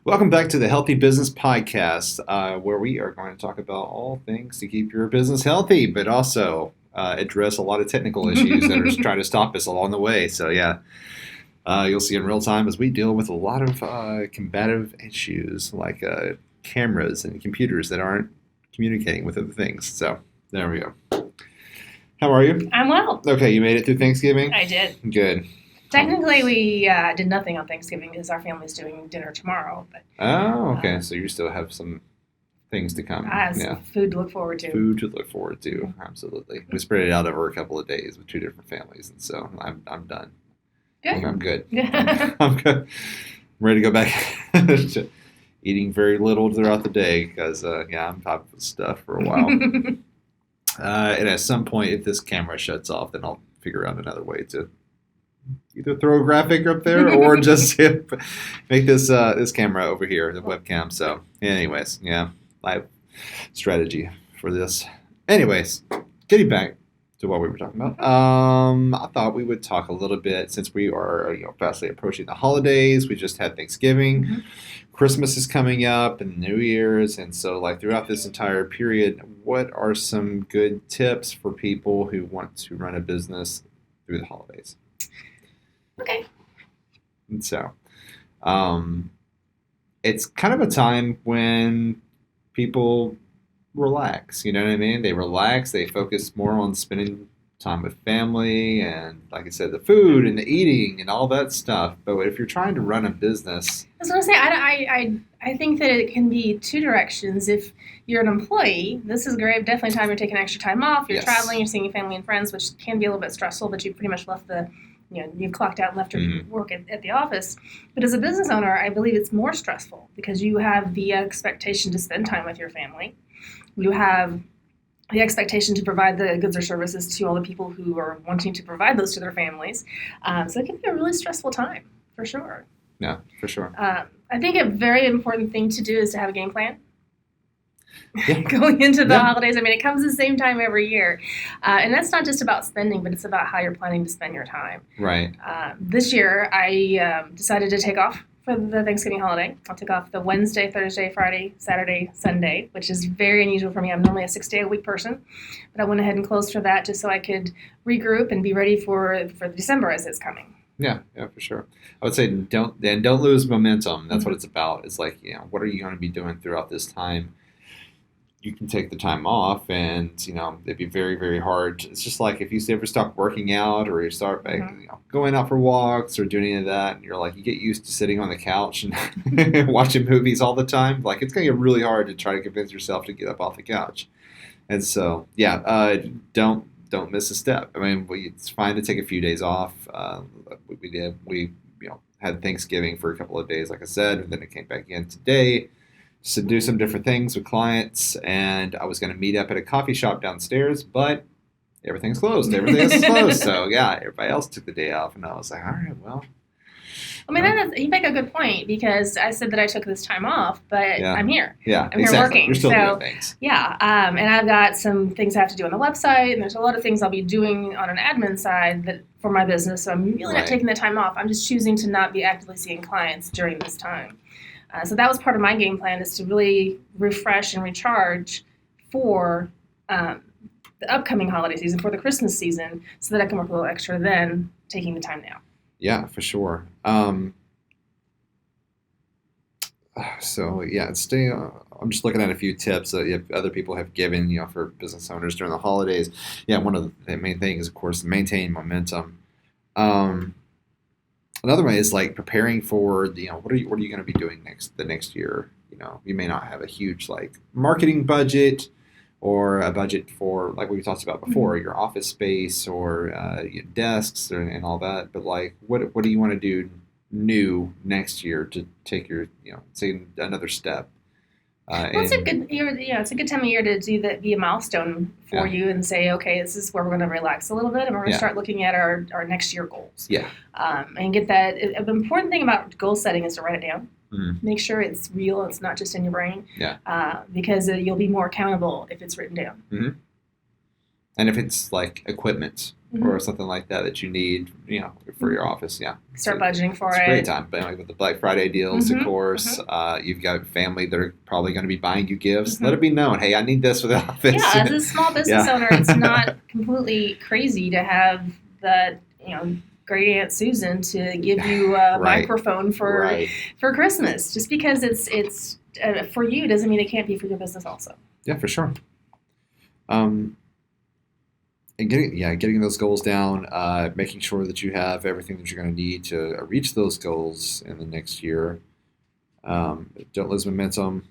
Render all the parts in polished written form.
Welcome back to the Healthy Business Podcast, where we are going to talk about all things to keep your business healthy, but also address a lot of technical issues that are trying to stop us along the way. So, you'll see in real time as we deal with a lot of combative issues like cameras and computers that aren't communicating with other things. So, there we go. How are you? I'm well. Okay, you made it through Thanksgiving? I did. Good. Technically, we did nothing on Thanksgiving because our family's doing dinner tomorrow. But Oh, okay. So you still have some things to come. I have some food to look forward to. Food to look forward to. Absolutely. We spread it out over a couple of days with two different families, and so I'm done. Good. I'm good. I'm good. I'm ready to go back to eating very little throughout the day because I'm top of stuff for a while. And at some point, if this camera shuts off, then I'll figure out another way to either throw a graphic up there or just make this camera over here, the webcam. So, anyways, live strategy for this. Anyways, getting back to what we were talking about, I thought we would talk a little bit since we are fastly approaching the holidays. We just had Thanksgiving. Mm-hmm. Christmas is coming up and New Year's, and so throughout this entire period, what are some good tips for people who want to run a business through the holidays? Okay. And so, it's kind of a time when people relax. You know what I mean? They relax. They focus more on spending time with family and, like I said, the food and the eating and all that stuff. But if you're trying to run a business, I was going to say, I think that it can be two directions. If you're an employee, this is great. Definitely time you're taking extra time off. You're traveling. You're seeing your family and friends, which can be a little bit stressful. But you pretty much left you've clocked out and left your work at the office. But as a business owner, I believe it's more stressful because you have the expectation to spend time with your family. You have the expectation to provide the goods or services to all the people who are wanting to provide those to their families. So it can be a really stressful time, for sure. Yeah, for sure. I think a very important thing to do is to have a game plan. Yeah. Going into the holidays. I mean, it comes the same time every year. And that's not just about spending, but it's about how you're planning to spend your time. Right. This year, I decided to take off for the Thanksgiving holiday. I'll take off the Wednesday, Thursday, Friday, Saturday, Sunday, which is very unusual for me. I'm normally a 6-day-a-week person, but I went ahead and closed for that just so I could regroup and be ready for December as it's coming. Yeah, for sure. I would say don't lose momentum. That's what it's about. It's like, what are you going to be doing throughout this time? You can take the time off, and it'd be very, very hard. It's just like if you ever stop working out or you start going out for walks or doing any of that, and you get used to sitting on the couch and watching movies all the time. Like, it's going to get really hard to try to convince yourself to get up off the couch. And so, don't miss a step. I mean, it's fine to take a few days off. We had Thanksgiving for a couple of days, like I said, and then it came back in today to do some different things with clients, and I was going to meet up at a coffee shop downstairs, but everything's closed. Everything is closed. So, everybody else took the day off, and I was like, all right, well. I mean, you make a good point, because I said that I took this time off, but I'm here. Yeah, I'm here working. You're still doing things. Yeah, and I've got some things I have to do on the website, and there's a lot of things I'll be doing on an admin side for my business, so I'm really not taking the time off. I'm just choosing to not be actively seeing clients during this time. So that was part of my game plan, is to really refresh and recharge for the upcoming holiday season, for the Christmas season, so that I can work a little extra than taking the time now. Yeah, for sure. Stay. I'm just looking at a few tips that other people have given, for business owners during the holidays. Yeah, one of the main things, of course, maintain momentum. Another way is preparing for what are you going to be doing the next year. You may not have a huge marketing budget or a budget for, like we talked about before, your office space or your desks and all that. But what do you want to do new next year to take your say another step? It's a good year. It's a good time of year to do that, be a milestone for you, and say, okay, this is where we're going to relax a little bit, and we're going to start looking at our next year goals. Yeah. And get that. The important thing about goal setting is to write it down. Mm-hmm. Make sure it's real. It's not just in your brain. Yeah. Because you'll be more accountable if it's written down. Mm-hmm. And if it's like equipment or something like that you need, for your office, Start budgeting for it's it. a great time. But like with the Black Friday deals, of course, you've got family that are probably going to be buying you gifts. Let it be known, hey, I need this for the office. Yeah, as a small business owner, it's not completely crazy to have that, great Aunt Susan to give you a microphone for Christmas. Just because it's for you doesn't mean it can't be for your business also. Yeah, for sure. And getting those goals down, making sure that you have everything that you're going to need to reach those goals in the next year. Don't lose momentum.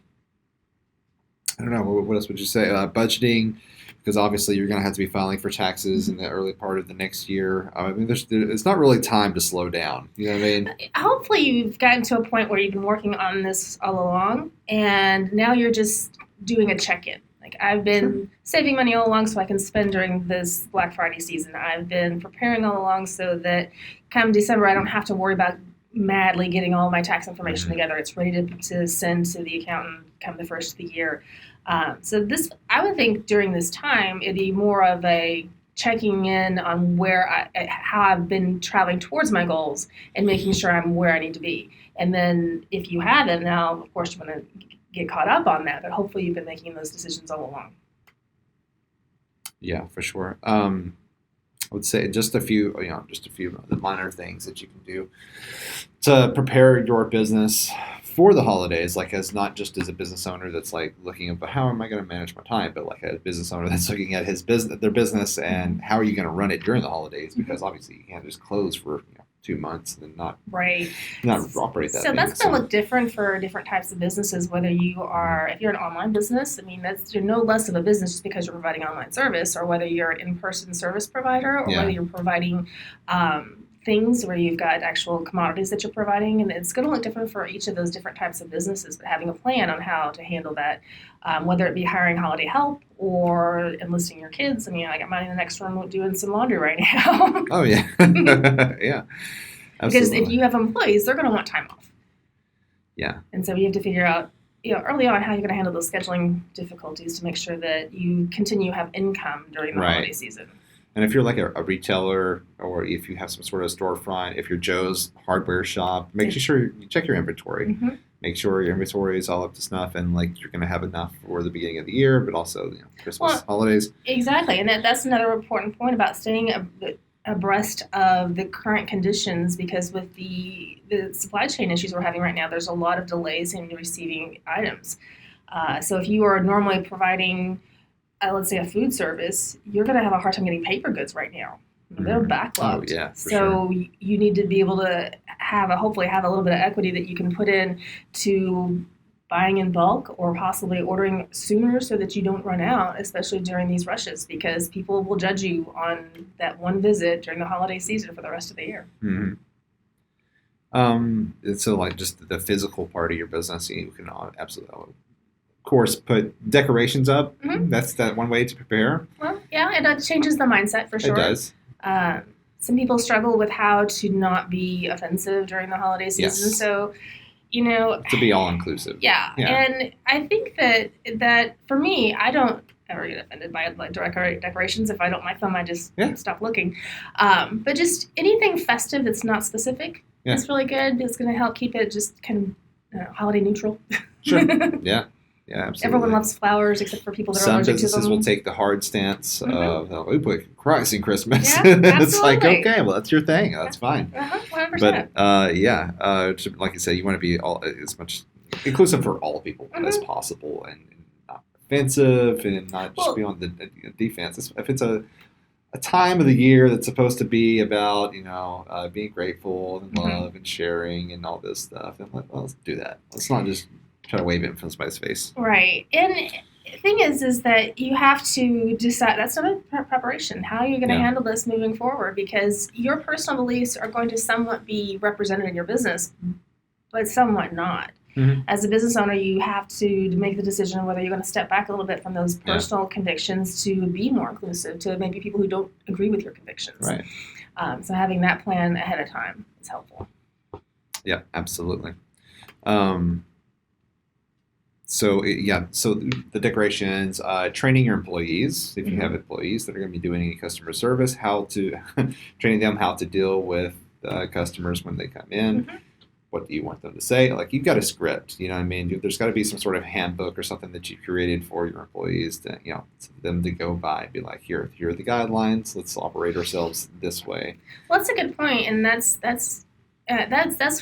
I don't know, what else would you say? Budgeting, because obviously you're going to have to be filing for taxes in the early part of the next year. I mean, it's not really time to slow down. You know what I mean? Hopefully you've gotten to a point where you've been working on this all along, and now you're just doing a check-in. Like, I've been saving money all along so I can spend during this Black Friday season. I've been preparing all along so that come December I don't have to worry about madly getting all my tax information together. It's ready to send to the accountant come the first of the year. So this, I would think during this time, it'd be more of a checking in on how I've been traveling towards my goals and making sure I'm where I need to be. And then if you haven't, now, of course, you're going to get caught up on that, but hopefully you've been making those decisions all along. Yeah, for sure. I would say just a few of the minor things that you can do to prepare your business for the holidays, like as not just as a business owner that's like looking at how am I going to manage my time, but like a business owner that's looking at their business and how are you going to run it during the holidays, because obviously you can't just close for 2 months and not operate that. So that's going to look different for different types of businesses. Whether if you're an online business, I mean, you're no less of a business just because you're providing online service, or whether you're an in-person service provider, or whether you're providing things where you've got actual commodities that you're providing, and it's going to look different for each of those different types of businesses. But having a plan on how to handle that, whether it be hiring holiday help or enlisting your kids. I mean, I got mine in the next room doing some laundry right now. Oh yeah, yeah. Absolutely. Because if you have employees, they're going to want time off. Yeah. And so you have to figure out, early on how you're going to handle those scheduling difficulties to make sure that you continue to have income during the holiday season. And if you're like a retailer, or if you have some sort of storefront, if you're Joe's hardware shop, make sure you check your inventory. Make sure your inventory is all up to snuff, and like you're going to have enough for the beginning of the year, but also Christmas, holidays. Exactly, and that's another important point about staying abreast of the current conditions, because with the supply chain issues we're having right now, there's a lot of delays in receiving items. So if you are normally providing, let's say, a food service, you're going to have a hard time getting paper goods right now. They're backlogged. Oh, yeah, so you need to be able to hopefully have a little bit of equity that you can put in to buying in bulk, or possibly ordering sooner so that you don't run out, especially during these rushes, because people will judge you on that one visit during the holiday season for the rest of the year. So like just the physical part of your business, you can absolutely, of course, put decorations up. That's that one way to prepare. Well, yeah, and that changes the mindset for sure. It does. Some people struggle with how to not be offensive during the holiday season. Yes. So, to be all inclusive. Yeah. And I think that for me, I don't ever get offended by like decorations. If I don't like them, I just stop looking. But just anything festive that's not specific is really good. It's going to help keep it just kind of holiday neutral. Sure. Yeah. Yeah, absolutely. Everyone loves flowers except for people that are allergic to them. Some businesses will take the hard stance of, we put Christ in Christmas. Yeah, it's like, okay, well, that's your thing. That's fine. 100%. But, like you said, you want to be as much inclusive for all people as possible, and not offensive, and not just be on the defense. If it's a time of the year that's supposed to be about, being grateful and love and sharing and all this stuff, then let's do that. Let's not just try to wave it in somebody's face. Right. And the thing is that you have to decide, that's not a preparation. How are you going to handle this moving forward? Because your personal beliefs are going to somewhat be represented in your business, but somewhat not. As a business owner, you have to make the decision of whether you're going to step back a little bit from those personal convictions to be more inclusive to maybe people who don't agree with your convictions. Right. So having that plan ahead of time is helpful. Yeah, absolutely. So the decorations, training your employees, if you Mhm. have employees that are going to be doing any customer service, how to training them how to deal with customers when they come in. Mhm. What do you want them to say? Like, you've got a script, you know what I mean? There's got to be some sort of handbook or something that you created for your employees to, to them to go by, be like, here are the guidelines. Let's operate ourselves this way. Well, that's a good point, and that's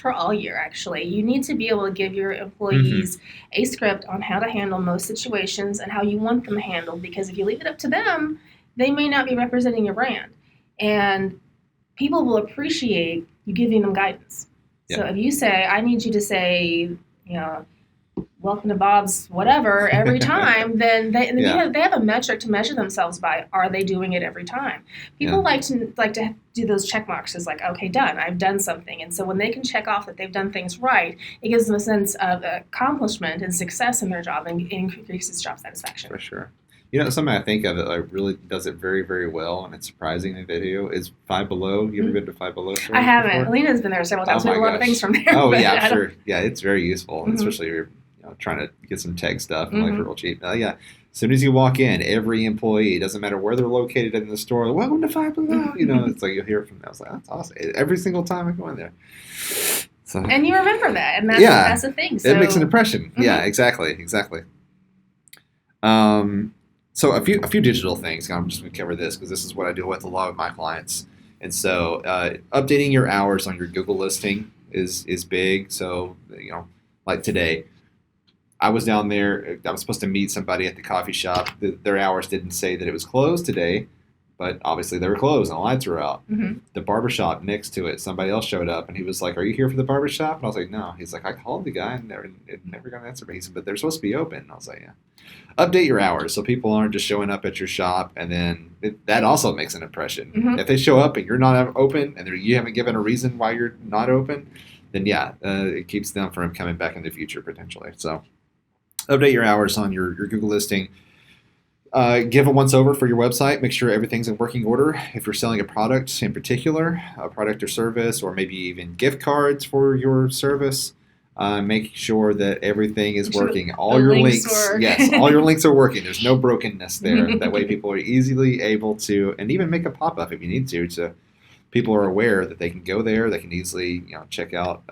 for all year. Actually, you need to be able to give your employees a script on how to handle most situations and how you want them handled. Because if you leave it up to them, they may not be representing your brand, and people will appreciate you giving them guidance. Yeah. So if you say, I need you to say, welcome to Bob's whatever every time, then they have a metric to measure themselves by. Are they doing it every time? People like to do those check boxes, like, okay, done, I've done something. And so when they can check off that they've done things right, it gives them a sense of accomplishment and success in their job, and increases job satisfaction. For sure. Something I think of that like really does it very, very well, and it's surprising in video is Five Below. You ever been to Five Below? I haven't. Before? Alina's been there several times. Oh We have a lot of things from there. Oh yeah, sure. Yeah, it's very useful, Mhm. especially if you're trying to get some tech stuff and like for real cheap. Yeah. As soon as you walk in, every employee, doesn't matter where they're located in the store, welcome to Five Below. It's like you'll hear it from them. I was like, that's awesome. Every single time I go in there. So, and you remember that, and that's the thing. So. It makes an impression. Mm-hmm. Yeah, exactly. So a few digital things. I'm just going to cover this because this is what I deal with a lot of my clients. And so updating your hours on your Google listing is big. So like today, I was down there. I was supposed to meet somebody at the coffee shop. Their hours didn't say that it was closed today, but obviously they were closed and the lights were out. Mm-hmm. The barbershop next to it, somebody else showed up and he was like, "Are you here for the barbershop?" And I was like, "No." He's like, "I called the guy and they're never going to answer me." He said, "But they're supposed to be open." And I was like, "Yeah." Update your hours so people aren't just showing up at your shop, and then that also makes an impression. Mm-hmm. If they show up and you're not open and you haven't given a reason why you're not open, then it keeps them from coming back in the future potentially. So update your hours on your Google listing. Give a once-over for your website. Make sure everything's in working order. If you're selling a product in particular, a product or service, or maybe even gift cards for your service, make sure that everything is working. All your links yes, all your links are working. There's no brokenness there. That way people are easily able to, and even make a pop-up if you need to people are aware that they can go there. They can easily check out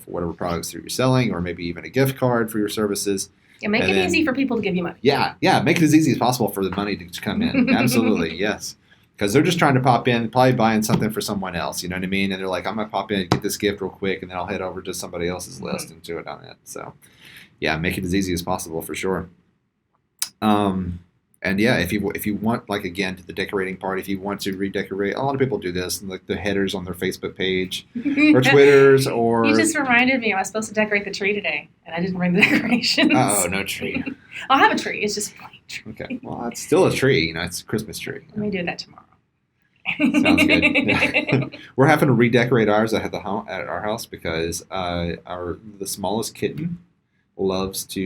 whatever products that you're selling, or maybe even a gift card for your services. Yeah, make it easy for people to give you money. Yeah, make it as easy as possible for the money to come in. Absolutely, yes. Because they're just trying to pop in, probably buying something for someone else, you know what I mean? And they're like, I'm going to pop in and get this gift real quick, and then I'll head over to somebody else's list and do it on it. So, yeah, make it as easy as possible for sure. And yeah, if you want, like, again, to the decorating part, if you want to redecorate, a lot of people do this, like the headers on their Facebook page or Twitter's or... You just reminded me I was supposed to decorate the tree today, and I didn't bring the decorations. Oh, no tree. I'll have a tree. It's just a plain tree. Okay. Well, it's still a tree. It's a Christmas tree. Let me do that tomorrow. Sounds good. We're having to redecorate ours at our house because the smallest kitten loves to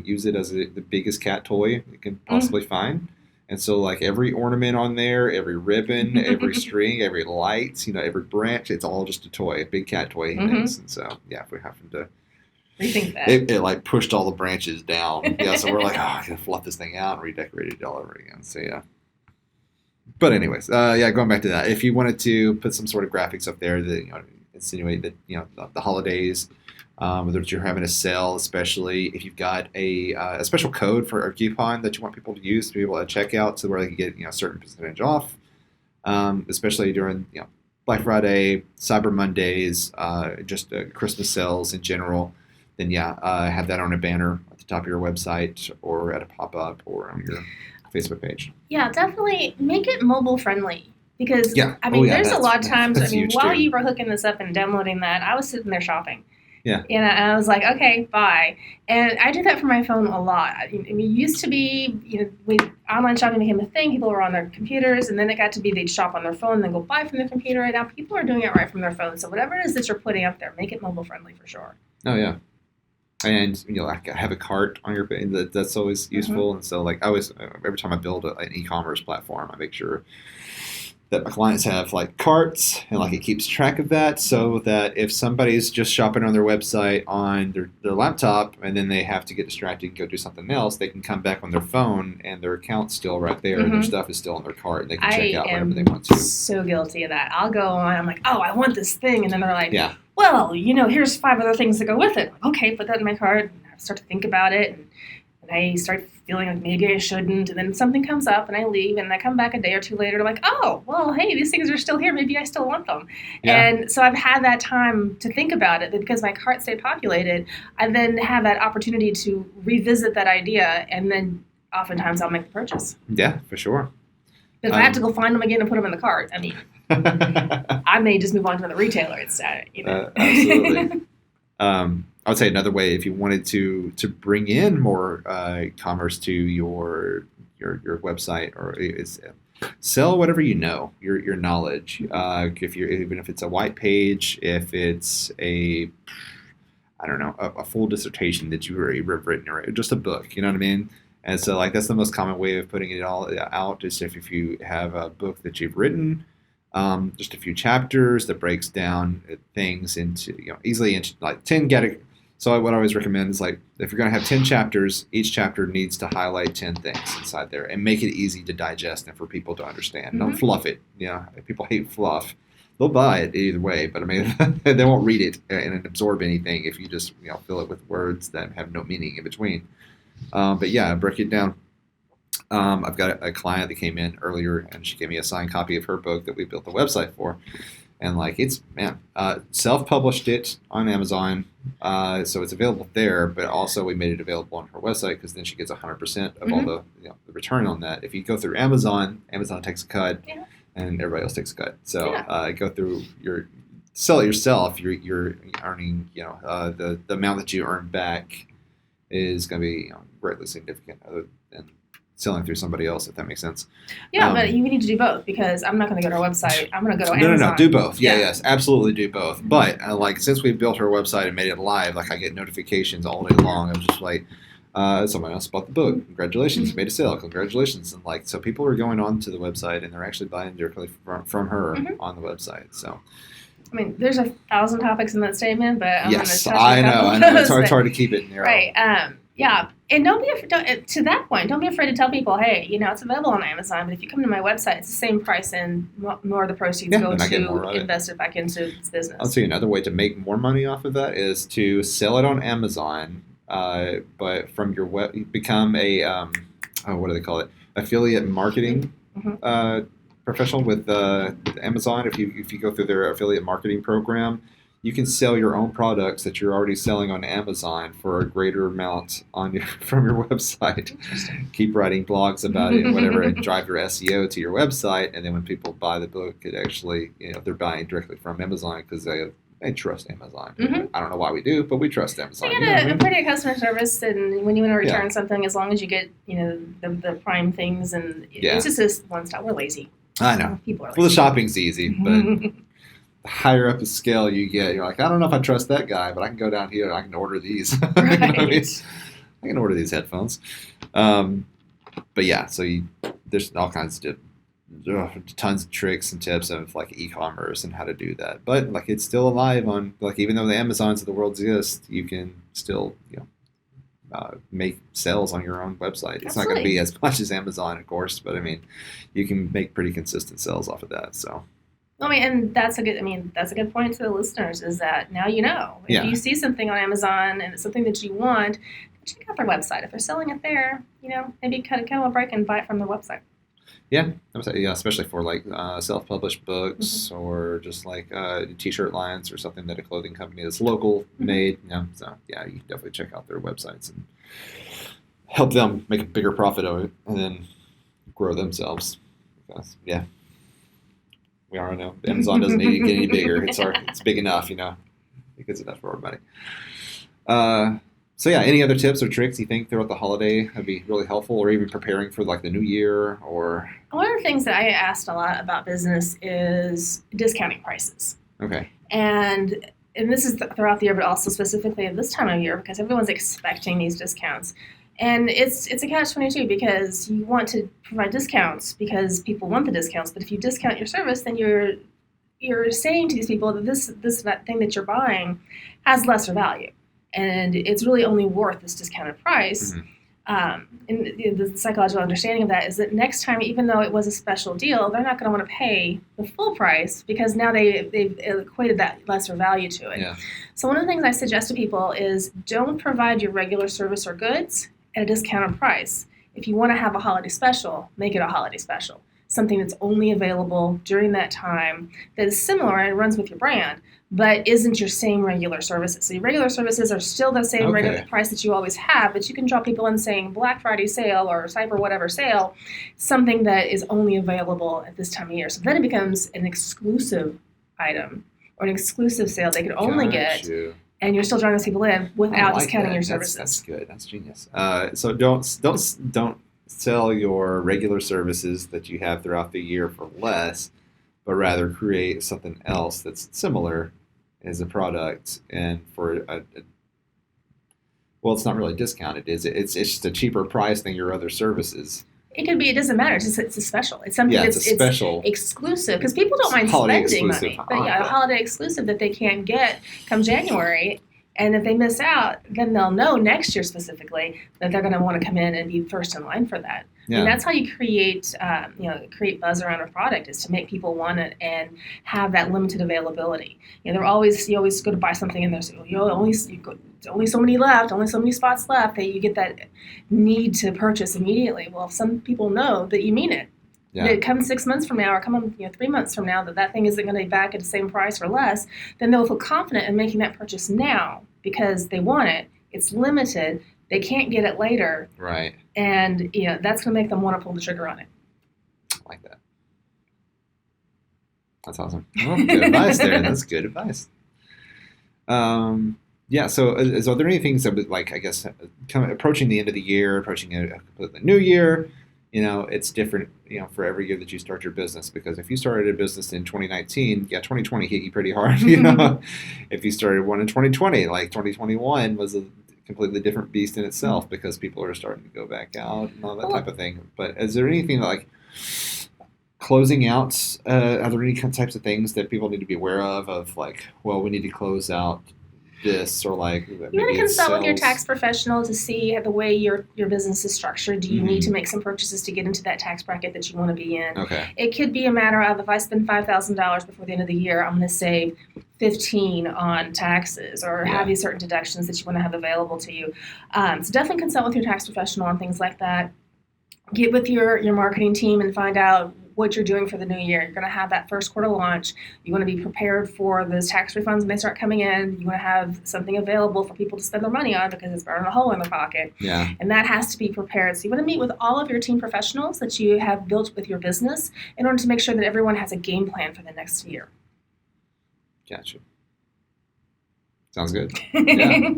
use it as the biggest cat toy it can possibly find. And so like every ornament on there, every ribbon, every string, every light, every branch, it's all just a toy, a big cat toy. And so, yeah, we're having to rethink that. It like pushed all the branches down. Yeah, so we're like, I gotta fluff this thing out and redecorate it all over again. So, yeah. But anyways, going back to that, if you wanted to put some sort of graphics up there that insinuate that the holidays, whether you're having a sale, especially if you've got a special code for a coupon that you want people to use to be able to check out, so where they can get a certain percentage off, especially during Black Friday, Cyber Mondays, just Christmas sales in general. Then have that on a banner at the top of your website or at a pop-up or on your Facebook page. Yeah, definitely make it mobile friendly because there's a lot of times. While you were hooking this up and downloading that, I was sitting there shopping. Yeah. And I was like, okay, bye. And I do that for my phone a lot. It used to be, online shopping became a thing. People were on their computers, and then it got to be they'd shop on their phone and then go buy from their computer. And now people are doing it right from their phone. So whatever it is that you're putting up there, make it mobile friendly for sure. Oh, yeah. And like have a cart on your page. That's always useful. And so like I always, every time I build an e-commerce platform, I make sure that my clients have like carts, and like it keeps track of that, so that if somebody's just shopping on their website on their laptop and then they have to get distracted and go do something else, they can come back on their phone and their account's still right there and their stuff is still in their cart and they can check out whenever they want to. So guilty of that. I'll go on, I'm like, oh, I want this thing, and then they're like, yeah, well, here's 5 other things that go with it. Okay, put that in my cart, and I start to think about it, and I start feeling like maybe I shouldn't, and then something comes up and I leave, and I come back a day or two later and I'm like, oh, well, hey, these things are still here. Maybe I still want them. Yeah. And so I've had that time to think about it, but because my cart stayed populated, I then have that opportunity to revisit that idea, and then oftentimes I'll make the purchase. Yeah, for sure. But if I have to go find them again and put them in the cart, I mean, I may just move on to another retailer instead. Absolutely. I would say another way, if you wanted to bring in more commerce to your website, or is sell whatever your knowledge. Even if it's a white page, if it's a full dissertation that you've written, or just a book, you know what I mean? And so like that's the most common way of putting it all out, is if you have a book that you've written. Just a few chapters that breaks down things into easily into like 10 categories. So what I always recommend is like if you're going to have 10 chapters, each chapter needs to highlight 10 things inside there and make it easy to digest and for people to understand. Mm-hmm. Don't fluff it. People hate fluff. They'll buy it either way, but I mean they won't read it and absorb anything if you just fill it with words that have no meaning in between. But yeah, break it down. I've got a client that came in earlier, and she gave me a signed copy of her book that we built the website for. And like self-published it on Amazon, so it's available there. But also we made it available on her website, because then she gets 100% of all the return on that. If you go through Amazon takes a cut, and everybody else takes a cut. So go through sell it yourself. You're earning the amount that you earn back is going to be greatly significant, other than selling through somebody else, if that makes sense. Yeah, but you need to do both, because I'm not going to go to our website. I'm going to go to Amazon. No, do both. Yes, absolutely do both. But since we built our website and made it live, I get notifications all day long. I'm just like, someone else bought the book. Congratulations, made a sale. Congratulations. And so people are going on to the website and they're actually buying directly from her on the website. So. I mean, there's 1,000 topics in that statement, but I'm going to touch I know. It's hard to keep it narrow. Right. Yeah, and don't be to that point. Don't be afraid to tell people, hey, it's available on Amazon, but if you come to my website, it's the same price, and more of the proceeds go to invest it back into this business. I'll tell you another way to make more money off of that is to sell it on Amazon, but from your web, become a what do they call it? Affiliate marketing professional with Amazon. If you go through their affiliate marketing program, you can sell your own products that you're already selling on Amazon for a greater amount from your website. Keep writing blogs about it and whatever, and drive your SEO to your website. And then when people buy the book, it actually, they're buying directly from Amazon because they trust Amazon. Mm-hmm. I don't know why we do, but we trust Amazon. You get a pretty good customer service, and when you want to return something, as long as you get the prime things, and it's just this one stop. We're lazy. I know. People are lazy. Well, the shopping's easy, but the higher up the scale you get, you're like, I don't know if I trust that guy, but I can go down here and I can order these. Right. I can order these headphones. But yeah, so there's all kinds of tons of tricks and tips of e-commerce and how to do that. But it's still alive on even though the Amazons of the world exist, you can still make sales on your own website. It's Absolutely. Not going to be as much as Amazon, of course, but I mean, you can make pretty consistent sales off of that. So. And that's a good point to the listeners, is that now if you see something on Amazon and it's something that you want, check out their website. If they're selling it there, maybe cut a break and buy it from their website. Yeah, especially for self-published books or just t-shirt lines or something that a clothing company that's local made. So you can definitely check out their websites and help them make a bigger profit of it and then grow themselves. Because, we already know Amazon doesn't need to get any bigger. It's big enough, because enough for everybody. So any other tips or tricks you think throughout the holiday would be really helpful, or even preparing for the new year? Or one of the things that I asked a lot about business is discounting prices. Okay. And this is throughout the year, but also specifically at this time of year, because everyone's expecting these discounts. And it's a catch-22 because you want to provide discounts because people want the discounts. But if you discount your service, then you're saying to these people that this thing that you're buying has lesser value, and it's really only worth this discounted price. Mm-hmm. And the psychological understanding of that is that next time, even though it was a special deal, they're not going to want to pay the full price because now they've equated that lesser value to it. Yeah. So one of the things I suggest to people is don't provide your regular service or goods at a discounted price. If you want to have a holiday special, make it a holiday special. Something that's only available during that time that is similar and runs with your brand, but isn't your same regular services. So your regular services are still the same regular price that you always have, but you can draw people in saying Black Friday sale or Cyber whatever sale, something that is only available at this time of year. So then it becomes an exclusive item or an exclusive sale they could only get, and you're still drawing those people in without discounting your services. That's good. That's genius. So don't sell your regular services that you have throughout the year for less, but rather create something else that's similar as a product and for well, it's not really discounted, is it? It's just a cheaper price than your other services. It could be. It doesn't matter. It's a special. It's something that's it's special, exclusive because people don't mind spending money, but a holiday exclusive that they can't get come January. And if they miss out, then they'll know next year specifically that they're going to want to come in and be first in line for that. Yeah. And that's how you create buzz around a product, is to make people want it and have that limited availability. You always go to buy something and there's only so many left, only so many spots left, that you get that need to purchase immediately. Well, some people know that you mean it. Yeah. It comes 6 months from now or come 3 months from now that thing isn't going to be back at the same price or less, then they'll feel confident in making that purchase now because they want it. It's limited. They can't get it later. Right. And that's going to make them want to pull the trigger on it. I like that. That's awesome. Well, good advice there. That's good advice. Yeah, so are there any things that would, like, I guess, approaching the end of the year, approaching a completely new year, it's different, for every year that you start your business, because if you started a business in 2019, 2020 hit you pretty hard, If you started one in 2020, like 2021 was a completely different beast in itself because people are starting to go back out and all that type of thing. But is there anything like closing out, are there any types of things that people need to be aware of like, well, we need to close out this, or like you want to consult with your tax professional to see the way your business is structured. Do you need to make some purchases to get into that tax bracket that you want to be in? Okay. It could be a matter of, if I spend $5,000 before the end of the year, I'm going to save $15,000 on taxes, or have these certain deductions that you want to have available to you. So definitely consult with your tax professional on things like that. Get with your marketing team and find out what you're doing for the new year. You're going to have that first quarter launch. You want to be prepared for those tax refunds when they start coming in. You want to have something available for people to spend their money on because it's burning a hole in their pocket. Yeah. And that has to be prepared. So you want to meet with all of your team professionals that you have built with your business in order to make sure that everyone has a game plan for the next year. Gotcha. Sounds good. Yeah.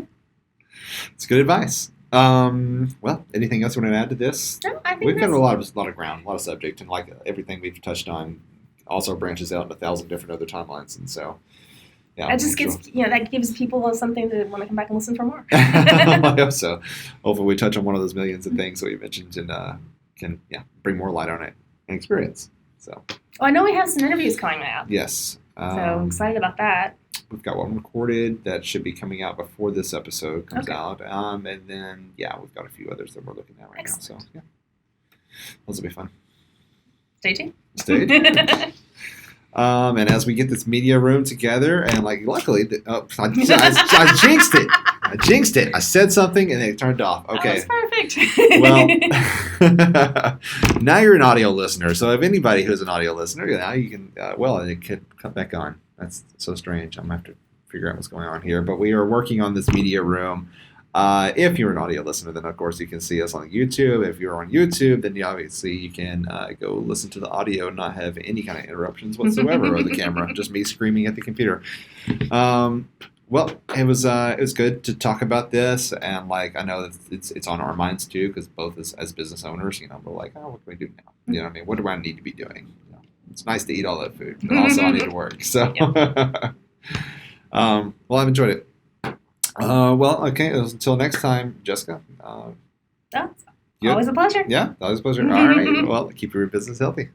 It's good advice. Well, anything else you want to add to this? No, I think we've covered a lot of ground, a lot of subject, and like everything we've touched on also branches out in 1,000 different other timelines, and so that just that gives people something to want to come back and listen for more. I hope so. Hopefully, we touch on one of those millions of things that we mentioned and can bring more light on it and experience. So, I know we have some interviews coming out. Yes. So I'm excited about that. We've got one recorded that should be coming out before this episode comes out. And then, we've got a few others that we're looking at right now. So, those will be fun. Stay tuned. And as we get this media room together, and luckily, I jinxed it. I said something and it turned off. Okay. That was perfect. Well, now you're an audio listener. So if anybody who's an audio listener, now you can, and it could come back on. That's so strange. I'm going to have to figure out what's going on here. But we are working on this media room. If you're an audio listener, then of course you can see us on YouTube. If you're on YouTube, then obviously you can go listen to the audio and not have any kind of interruptions whatsoever, or the camera, just me screaming at the computer. Well, it was good to talk about this, and I know that it's on our minds too, because both as business owners, we're like, oh, what do we do now? You know what I mean? What do I need to be doing? It's nice to eat all that food, but also I need to work. So, well, I've enjoyed it. Well, okay. Until next time, Jessica. That's Yep. always a pleasure. Yeah, always a pleasure. All right. Well, keep your business healthy.